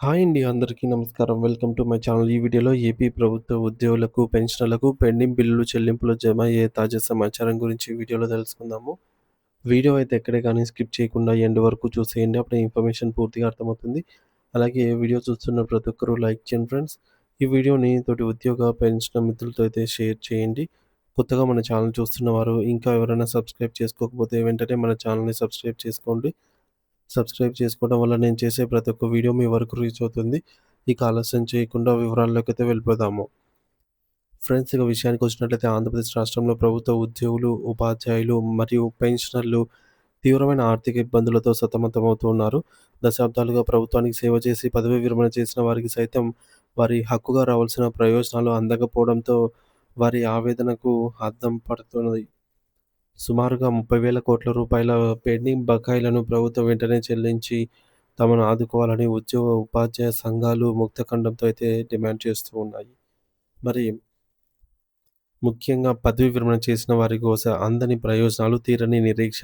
Hi అండి. అందరికీ నమస్కారం. Welcome to my channel. ఈ వీడియోలో ఏపీ ప్రభుత్వ ఉద్యోగులకు, పెన్షనర్లకు పెండింగ్ బిల్లులు చెల్లింపులు జమ అయ్యే తాజా సమాచారం గురించి ఈ వీడియోలో తెలుసుకుందాము. వీడియో అయితే ఎక్కడే కానీ స్కిప్ చేయకుండా ఎండ్ వరకు చూసేయండి. అప్పుడే ఇన్ఫర్మేషన్ పూర్తిగా అర్థమవుతుంది. అలాగే వీడియో చూస్తున్న ప్రతి ఒక్కరూ లైక్ చేయండి ఫ్రెండ్స్. ఈ వీడియోని తోటి ఉద్యోగ, పెన్షనర్ మిత్రులతో అయితే షేర్ చేయండి. కొత్తగా మన ఛానల్ చూస్తున్న వారు ఇంకా ఎవరైనా సబ్స్క్రైబ్ చేసుకోకపోతే వెంటనే మన ఛానల్‌ని సబ్స్క్రైబ్ చేసుకోండి. సబ్స్క్రైబ్ చేసుకోవడం వల్ల నేను చేసే ప్రతి ఒక్క వీడియో మీ వరకు రీచ్ అవుతుంది. ఇక ఆలస్యం చేయకుండా వివరాల్లోకైతే వెళ్ళిపోదాము. ఫ్రెండ్స్, ఇక విషయానికొచ్చినట్లయితే ఆంధ్రప్రదేశ్ రాష్ట్రంలో ప్రభుత్వ ఉద్యోగులు, ఉపాధ్యాయులు మరియు పెన్షనర్లు తీవ్రమైన ఆర్థిక ఇబ్బందులతో సతమతమవుతూ ఉన్నారు. దశాబ్దాలుగా ప్రభుత్వానికి సేవ చేసి పదవీ విరమణ చేసిన వారికి సైతం వారి హక్కుగా రావాల్సిన ప్రయోజనాలు అందకపోవడంతో వారి ఆవేదనకు అద్దం పడుతున్నది. సుమారుగా 30,000 కోట్ల రూపాయల పెండింగ్ బకాయిలను ప్రభుత్వం వెంటనే చెల్లించి తమను ఆదుకోవాలని ఉద్యోగ, ఉపాధ్యాయ సంఘాలు ముక్తఖండంతో అయితే డిమాండ్ చేస్తూ ఉన్నాయి. మరి ముఖ్యంగా పదవీ విరమణ చేసిన వారి కోసం అందని ప్రయోజనాలు, తీరని నిరీక్ష.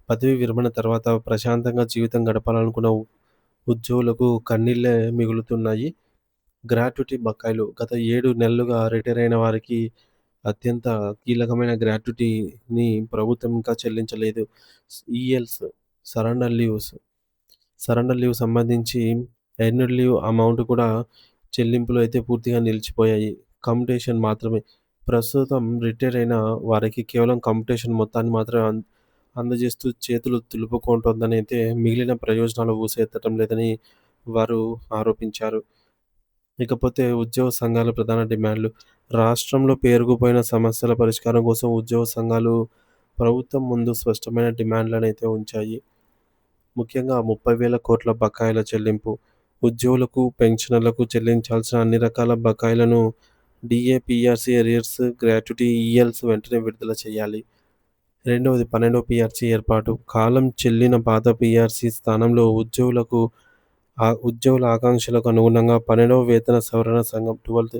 పదవీ విరమణ తర్వాత ప్రశాంతంగా జీవితం గడపాలనుకున్న ఉద్యోగులకు కన్నీళ్లే మిగులుతున్నాయి. గ్రాట్యుటీ బకాయిలు గత 7 నెలలుగా రిటైర్ అయిన వారికి అత్యంత కీలకమైన గ్రాట్యుటీని ప్రభుత్వం ఇంకా చెల్లించలేదు. ELs, surrender leaves, surrender leave సంబంధించి ఎర్న్డ్ లీవ్ అమౌంట్ కూడా చెల్లింపులు అయితే పూర్తిగా నిలిచిపోయాయి. కమ్యుటేషన్ మాత్రమే. ప్రస్తుతం రిటైర్ అయిన వారికి కేవలం కమ్యుటేషన్ మొత్తాన్ని మాత్రమే అందజేస్తూ చేతులు దులుపుకుంటోందని అయితే మిగిలిన ప్రయోజనాలు ఊసెత్తడం లేదని వారు ఆరోపించారు. ఇకపోతే ఉద్యోగ సంఘాల ప్రధాన డిమాండ్లు. రాష్ట్రంలో పేరుకుపోయిన సమస్యల పరిష్కారం కోసం ఉద్యోగ సంఘాలు ప్రభుత్వం ముందు స్పష్టమైన డిమాండ్లనైతే ఉంచాయి. ముఖ్యంగా 30,000 కోట్ల బకాయిల చెల్లింపు. ఉద్యోగులకు, పెన్షనర్లకు చెల్లించాల్సిన అన్ని రకాల బకాయిలను DA, PRC arrears, gratuity, ELs వెంటనే విడుదల చేయాలి. రెండవది 12వ పీఆర్సీ ఏర్పాటు. కాలం చెల్లిన పాత పీఆర్సీ స్థానంలో ఉద్యోగుల ఆకాంక్షలకు అనుగుణంగా 12వ వేతన సవరణ సంఘం 12th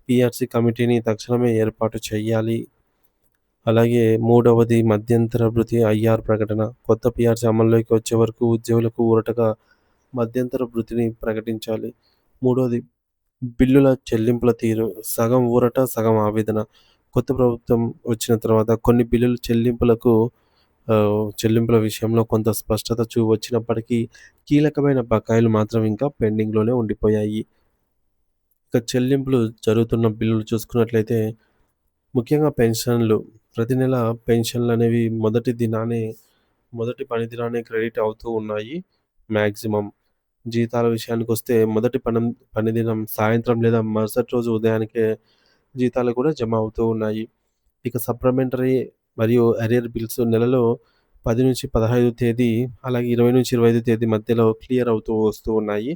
పీఆర్సీ కమిటీని తక్షణమే ఏర్పాటు చేయాలి. అలాగే మూడవది మధ్యంతర భృతి ఐఆర్ ప్రకటన. కొత్త పీఆర్సీ అమల్లోకి వచ్చే వరకు ఉద్యోగులకు ఊరటగా మధ్యంతర భృతిని ప్రకటించాలి. మూడవది బిల్లుల చెల్లింపుల తీరు. సగం ఊరట, సగం ఆవేదన. కొత్త ప్రభుత్వం వచ్చిన తర్వాత కొన్ని బిల్లుల చెల్లింపుల విషయంలో కొంత స్పష్టత వచ్చినప్పటికీ కీలకమైన బకాయిలు మాత్రం ఇంకా పెండింగ్‌లోనే ఉండిపోయాయి. ఇక చెల్లింపులు జరుగుతున్న బిల్లులు చూసుకున్నట్లయితే ముఖ్యంగా పెన్షన్లు. ప్రతి నెల పెన్షన్లనేవి మొదటి పని దినానే క్రెడిట్ అవుతూ ఉన్నాయి మాక్సిమం. జీతాల విషయానికొస్తే మొదటి పని దినం సాయంత్రం లేదా మరుసటి రోజు ఉదయానికే జీతాలు కూడా జమ అవుతూ ఉన్నాయి. ఇక సప్లిమెంటరీ మరియు అరియర్ బిల్స్ నెలలో 10-15 తేదీ, అలాగే 20-25 తేదీ మధ్యలో క్లియర్ అవుతూ వస్తూ ఉన్నాయి.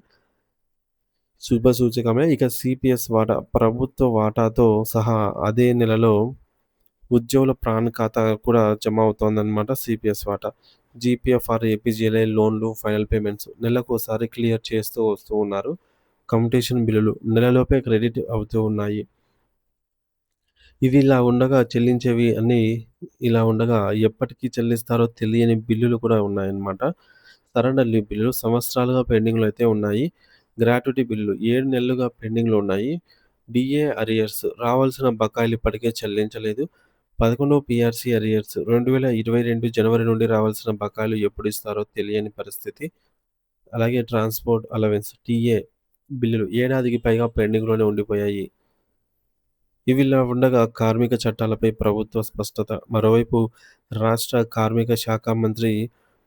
శుభసూచకమే. ఇక సిపిఎస్ వాటా. ప్రభుత్వ వాటాతో సహా అదే నెలలో ఉద్యోగుల ప్రాన్ ఖాతా కూడా జమ అవుతోందనమాట సిపిఎస్ వాటా. జీపీఎఫ్ఆర్, ఏపీజీఎల్ఐ లోన్లు, ఫైనల్ పేమెంట్స్ నెలకోసారి క్లియర్ చేస్తూ వస్తూ ఉన్నారు. కమ్యుటేషన్ బిల్లులు నెలలోపే క్రెడిట్ అవుతూ ఉన్నాయి. ఇవి ఇలా ఉండగా ఎప్పటికి చెల్లిస్తారో తెలియని బిల్లులు కూడా ఉన్నాయన్నమాట. సరెండర్ లీవ్ బిల్లులు సంవత్సరాలుగా పెండింగ్‌లో అయితే ఉన్నాయి. గ్రాట్యుటీ బిల్లులు 7 నెలలుగా పెండింగ్‌లో ఉన్నాయి. డీఏ అరియర్స్ రావాల్సిన బకాయిలు ఇప్పటికే చెల్లించలేదు. 11వ పీఆర్సీ అరియర్స్ 2022 జనవరి నుండి రావాల్సిన బకాయిలు ఎప్పుడు ఇస్తారో తెలియని పరిస్థితి. అలాగే ట్రాన్స్‌పోర్ట్ అలవెన్స్ టీఏ బిల్లులు ఏడాదికి పైగా పెండింగ్‌లోనే ఉండిపోయాయి. ఇవిలా ఉండగా కార్మిక చట్టాలపై ప్రభుత్వ స్పష్టత. మరోవైపు రాష్ట్ర కార్మిక శాఖ మంత్రి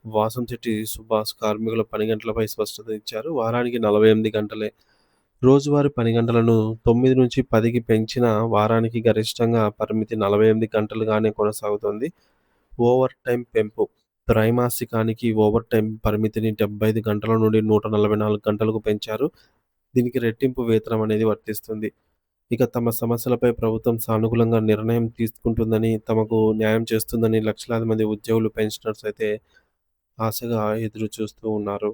వాసంశెట్టి సుభాష్ కార్మికుల పని గంటలపై స్పష్టత ఇచ్చారు. వారానికి 48 గంటలే. రోజువారీ పని గంటలను 9-10కి పెంచినా వారానికి గరిష్టంగా పరిమితి 48 గంటలుగానే కొనసాగుతోంది. ఓవర్ టైమ్ పెంపు. త్రైమాసికానికి ఓవర్ టైమ్ పరిమితిని 75 గంటల నుండి 144 గంటలకు పెంచారు. దీనికి రెట్టింపు వేతనం అనేది వర్తిస్తుంది. ఇక తమ సమస్యలపై ప్రభుత్వం సానుకూలంగా నిర్ణయం తీసుకుంటుందని, తమకు న్యాయం చేస్తుందని లక్షలాది మంది ఉద్యోగులు, పెన్షనర్స్ అయితే ఆశగా ఎదురు చూస్తూ ఉన్నారు.